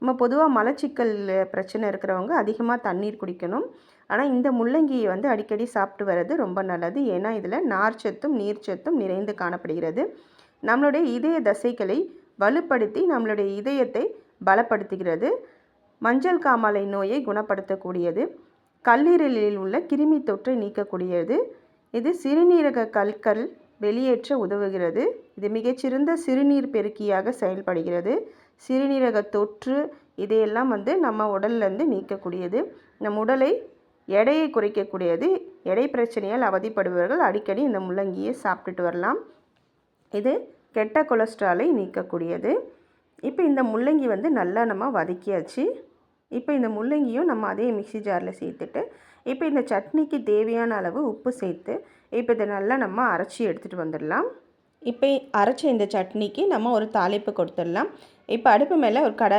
நம்ம பொதுவாக மலச்சிக்கல் பிரச்சனை இருக்கிறவங்க அதிகமாக தண்ணீர் குடிக்கணும். ஆனால் இந்த முள்ளங்கியை வந்து அடிக்கடி சாப்பிட்டு வர்றது ரொம்ப நல்லது. ஏன்னா இதில் நார்ச்சத்தும் நீர்ச்சத்தும் நிறைந்து காணப்படுகிறது. நம்மளுடைய இதய தசைகளை வலுப்படுத்தி நம்மளுடைய இதயத்தை பலப்படுத்துகிறது. மஞ்சள் காமாலை நோயை குணப்படுத்தக்கூடியது. கல்லீரலில் உள்ள கிருமி தொற்றை நீக்கக்கூடியது. இது சிறுநீரக கற்கள் வெளியேற்ற உதவுகிறது. இது மிகச்சிறந்த சிறுநீர் பெருக்கியாக செயல்படுகிறது. சிறுநீரக தொற்று இதையெல்லாம் வந்து நம்ம உடல்லேருந்து நீக்கக்கூடியது. நம் உடலை எடையை குறைக்கக்கூடியது. எடை பிரச்சனையால் அவதிப்படுபவர்கள் அடிக்கடி இந்த முள்ளங்கியை சாப்பிட்டுட்டு வரலாம். இது கெட்ட கொலஸ்ட்ராலை நீக்கக்கூடியது. இப்போ இந்த முள்ளங்கி வந்து நல்லா நம்ம வதக்கியாச்சு. இப்போ இந்த முள்ளங்கியும் நம்ம அதே மிக்ஸி ஜாரில் சேர்த்துட்டு இப்போ இந்த சட்னிக்கு தேவையான அளவு உப்பு சேர்த்து இப்போ இதை நல்லா நம்ம அரைச்சி எடுத்துகிட்டு வந்துடலாம். இப்போ அரைச்ச இந்த சட்னிக்கு நம்ம ஒரு தாளிப்பு கொடுத்துடலாம். இப்போ அடுப்பு மேலே ஒரு கடாய்